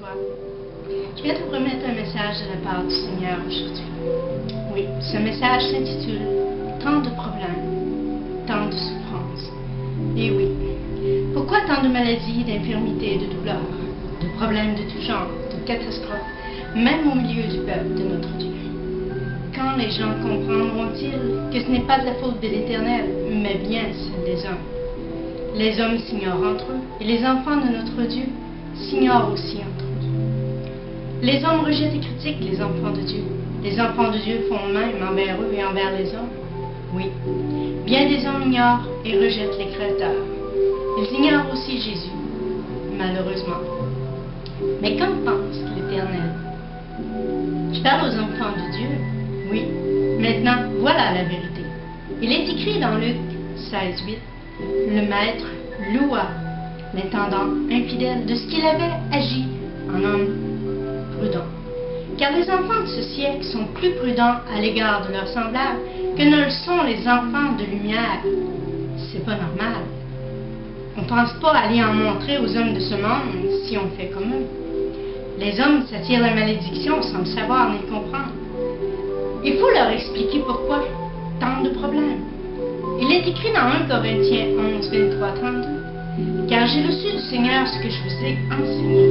toi. Je viens te promettre un message de la part du Seigneur aujourd'hui. Oui, ce message s'intitule « Tant de problèmes, tant de souffrances ». Et oui, pourquoi tant de maladies, d'infirmités, de douleurs, de problèmes de tout genre, de catastrophes, même au milieu du peuple de notre Dieu? Quand les gens comprendront-ils que ce n'est pas de la faute de l'Éternel, mais bien celle des hommes? Les hommes s'ignorent entre eux, et les enfants de notre Dieu s'ignorent aussi entre eux. Les hommes rejettent et critiquent les enfants de Dieu. Les enfants de Dieu font même envers eux et envers les hommes. Oui, bien des hommes ignorent et rejettent les créateurs. Ils ignorent aussi Jésus, malheureusement. Mais qu'en pense l'Éternel? Je parle aux enfants de Dieu. Oui, maintenant, voilà la vérité. Il est écrit dans Luc 16:8, « Le Maître loua l'intendant infidèle de ce qu'il avait agi en homme prudent. Car les enfants de ce siècle sont plus prudents à l'égard de leurs semblables que ne le sont les enfants de lumière. » C'est pas normal. On ne pense pas aller en montrer aux hommes de ce monde si on fait comme eux. Les hommes s'attirent la malédiction sans le savoir ni le comprendre. Il faut leur expliquer pourquoi tant de problèmes. Il est écrit dans 1 Corinthiens 11, 23, 32. « Car j'ai reçu du Seigneur ce que je vous ai enseigné. »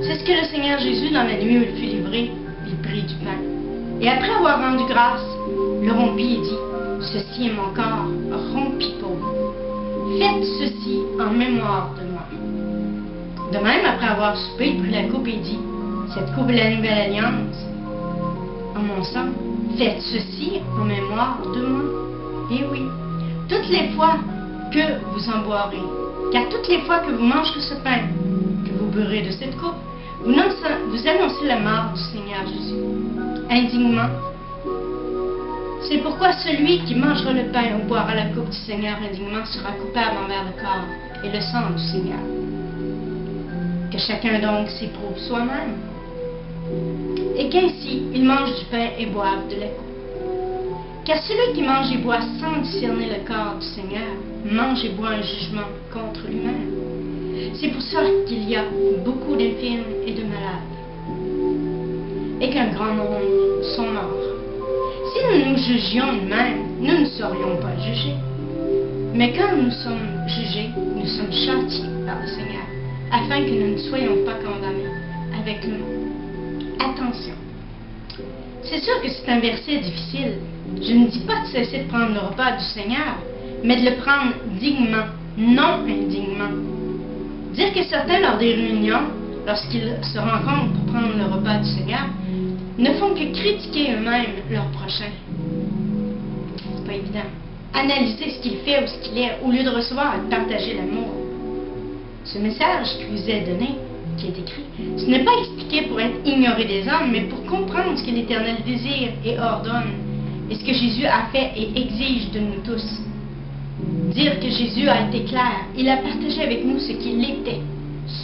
C'est ce que le Seigneur Jésus, dans la nuit où il fut livré, il prit du pain. Et après avoir rendu grâce, le rompit et dit, « Ceci est mon corps, rompi pour vous. Faites ceci en mémoire de moi. » De même, après avoir soupé, il prit la coupe et dit, « Cette coupe est la nouvelle alliance. En mon sang, faites ceci en mémoire de moi. » Et oui, toutes les fois que vous en boirez, car toutes les fois que vous mangerez ce pain, que vous beurrez de cette coupe, vous annoncez la mort du Seigneur Jésus, indignement. C'est pourquoi celui qui mangera le pain ou boira la coupe du Seigneur indignement sera coupable envers le corps et le sang du Seigneur. Que chacun donc s'éprouve soi-même, et qu'ainsi il mange du pain et boive de la coupe. Car celui qui mange et boit sans discerner le corps du Seigneur, mange et boit un jugement contre lui-même. C'est pour ça qu'il y a beaucoup d'infirmes et de malades, et qu'un grand nombre sont morts. Si nous nous jugions nous-mêmes, nous ne serions pas jugés. Mais quand nous sommes jugés, nous sommes châtiés par le Seigneur, afin que nous ne soyons pas condamnés avec le monde. Attention. C'est sûr que c'est un verset difficile. Je ne dis pas de cesser de prendre le repas du Seigneur, mais de le prendre dignement, non indignement. Dire que certains, lors des réunions, lorsqu'ils se rencontrent pour prendre le repas du Seigneur, ne font que critiquer eux-mêmes leur prochain. C'est pas évident. Analyser ce qu'il fait ou ce qu'il est, au lieu de recevoir et de partager l'amour. Ce message qui vous est donné, qui est écrit, ce n'est pas expliqué pour être ignoré des hommes, mais pour comprendre ce que l'Éternel désire et ordonne, et ce que Jésus a fait et exige de nous tous. Dire que Jésus a été clair, il a partagé avec nous ce qu'il était,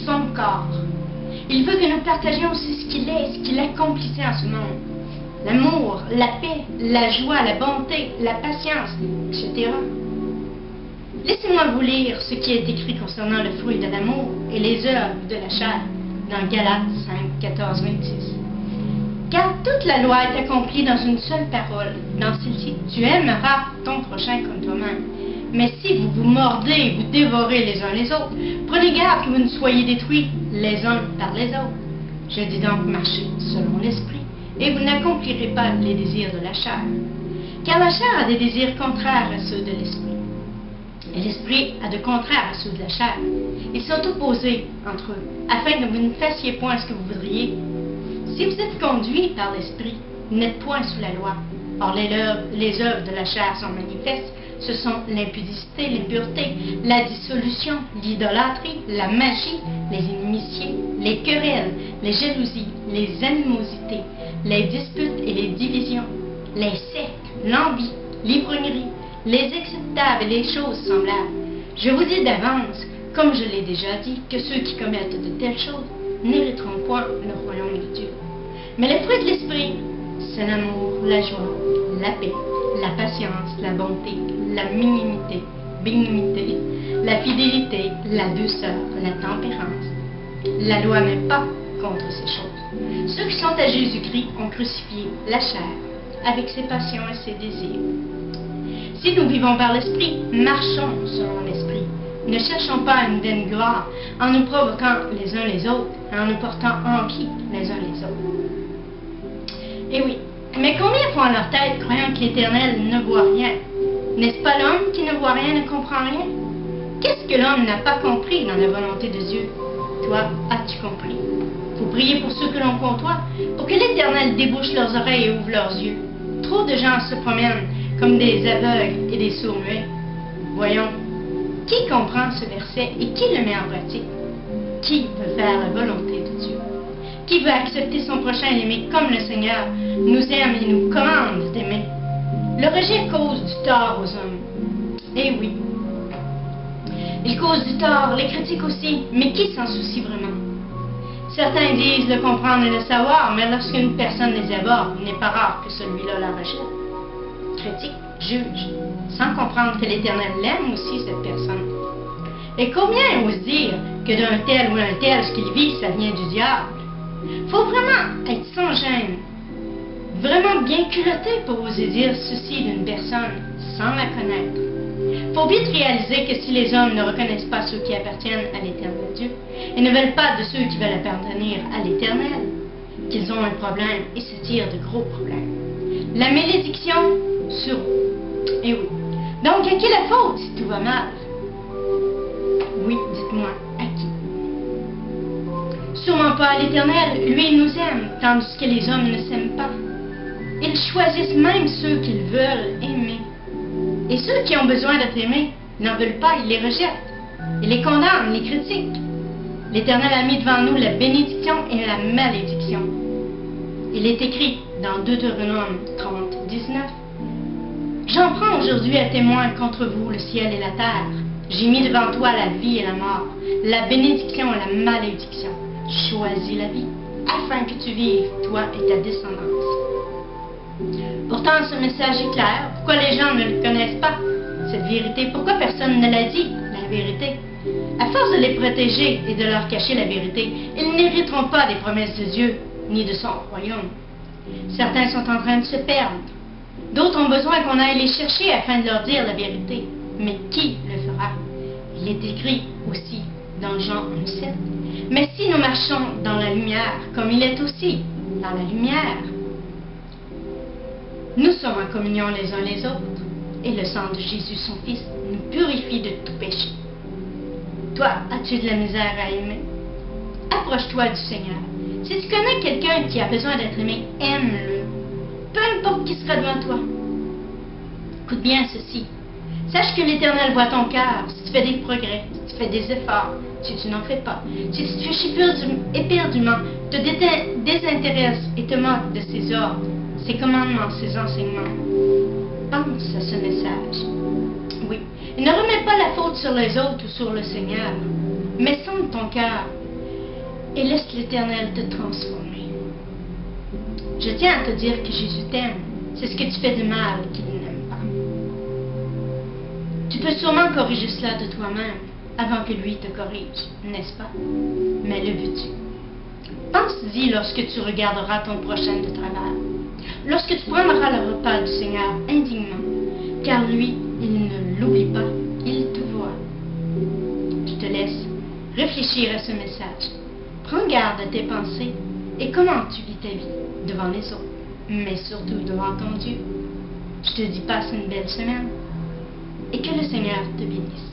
son corps. Il veut que nous partagions aussi ce qu'il est et ce qu'il accomplissait en ce monde. L'amour, la paix, la joie, la bonté, la patience, etc. Laissez-moi vous lire ce qui est écrit concernant le fruit de l'amour et les œuvres de la chair dans Galates 5, 14, 26. Car toute la loi est accomplie dans une seule parole, dans celle-ci, tu aimeras ton prochain comme toi-même. Mais si vous vous mordez et vous dévorez les uns les autres, prenez garde que vous ne soyez détruits les uns par les autres. Je dis donc marchez selon l'esprit, et vous n'accomplirez pas les désirs de la chair. Car la chair a des désirs contraires à ceux de l'esprit. Et l'esprit a de contraires à ceux de la chair. Ils sont opposés entre eux, afin que vous ne fassiez point ce que vous voudriez. Si vous êtes conduits par l'esprit, vous n'êtes point sous la loi. Or les œuvres de la chair sont manifestes. Ce sont l'impudicité, l'impureté, la dissolution, l'idolâtrie, la magie, les inimitiés, les querelles, les jalousies, les animosités, les disputes et les divisions, les sectes, l'envie, l'ivrognerie, les acceptables et les choses semblables. Je vous dis d'avance, comme je l'ai déjà dit, que ceux qui commettent de telles choses n'hériteront point le royaume de Dieu. Mais le fruit de l'esprit, c'est l'amour, la joie, la paix, la patience, la bonté, la bénignité, la fidélité, la douceur, la tempérance. La loi n'est pas contre ces choses. Ceux qui sont à Jésus-Christ ont crucifié la chair avec ses passions et ses désirs. Si nous vivons par l'Esprit, marchons selon l'Esprit. Ne cherchons pas une vaine gloire en nous provoquant les uns les autres et en nous portant envie les uns les autres. Et oui, mais combien font leur tête croyant que l'Éternel ne voit rien? N'est-ce pas l'homme qui ne voit rien, ne comprend rien? Qu'est-ce que l'homme n'a pas compris dans la volonté de Dieu? Toi, as-tu compris? Faut prier pour ceux que l'on côtoie, pour que l'Éternel débouche leurs oreilles et ouvre leurs yeux. Trop de gens se promènent comme des aveugles et des sourds-muets. Voyons, qui comprend ce verset et qui le met en pratique? Qui veut faire la volonté de Dieu? Qui veut accepter son prochain et l'aimer comme le Seigneur nous aime et nous commande d'aimer? Le rejet cause du tort aux hommes. Eh oui, il cause du tort, les critiques aussi, mais qui s'en soucie vraiment? Certains disent le comprendre et le savoir, mais lorsqu'une personne les aborde, il n'est pas rare que celui-là la rejette. Critique, juge, sans comprendre que l'Éternel l'aime aussi, cette personne. Et combien osent dire que d'un tel ou un tel, ce qu'il vit, ça vient du diable? Faut vraiment être sans gêne, vraiment bien culotté pour oser dire ceci d'une personne sans la connaître. Faut vite réaliser que si les hommes ne reconnaissent pas ceux qui appartiennent à l'Éternel Dieu et ne veulent pas de ceux qui veulent appartenir à l'Éternel, qu'ils ont un problème et se tirent de gros problèmes. La malédiction sur eux. Et oui. Donc, à qui la faute si tout va mal? Oui, dites-moi, à qui? Sûrement pas à l'Éternel. Lui, il nous aime, tandis que les hommes ne s'aiment pas. Ils choisissent même ceux qu'ils veulent aimer. Et ceux qui ont besoin d'être aimés n'en veulent pas, ils les rejettent. Ils les condamnent, les critiquent. L'Éternel a mis devant nous la bénédiction et la malédiction. Il est écrit dans Deutéronome 30, 19. J'en prends aujourd'hui à témoin contre vous le ciel et la terre. J'ai mis devant toi la vie et la mort, la bénédiction et la malédiction. Choisis la vie, afin que tu vives, toi et ta descendance. Pourtant, ce message est clair. Pourquoi les gens ne le connaissent pas, cette vérité? Pourquoi personne ne l'a dit, la vérité? À force de les protéger et de leur cacher la vérité, ils n'hériteront pas des promesses de Dieu, ni de son royaume. Certains sont en train de se perdre. D'autres ont besoin qu'on aille les chercher afin de leur dire la vérité. Mais qui le fera? Il est écrit aussi dans Jean 1,7. Mais si nous marchons dans la lumière, comme il est aussi dans la lumière, nous sommes en communion les uns les autres, et le sang de Jésus, son Fils, nous purifie de tout péché. Toi, as-tu de la misère à aimer? Approche-toi du Seigneur. Si tu connais quelqu'un qui a besoin d'être aimé, aime-le. Peu importe qui sera devant toi. Écoute bien ceci. Sache que l'Éternel voit ton cœur, si tu fais des progrès, si tu fais des efforts, si tu n'en fais pas, si tu te fais éperdument, te désintéresses et te moques de ses ordres, ses commandements, ses enseignements. Pense à ce message. Oui, et ne remets pas la faute sur les autres ou sur le Seigneur, mais sonde ton cœur et laisse l'Éternel te transformer. Je tiens à te dire que Jésus t'aime. C'est ce que tu fais de mal qu'il n'aime pas. Tu peux sûrement corriger cela de toi-même avant que lui te corrige, n'est-ce pas? Mais le veux-tu? Pense-y lorsque tu regarderas ton prochain de travers, lorsque tu prendras le repas du Seigneur indignement, car lui, il ne l'oublie pas, il te voit. Je te laisse réfléchir à ce message. Prends garde à tes pensées et comment tu vis ta vie devant les autres, mais surtout devant ton Dieu. Je te dis, passe une belle semaine et que le Seigneur te bénisse.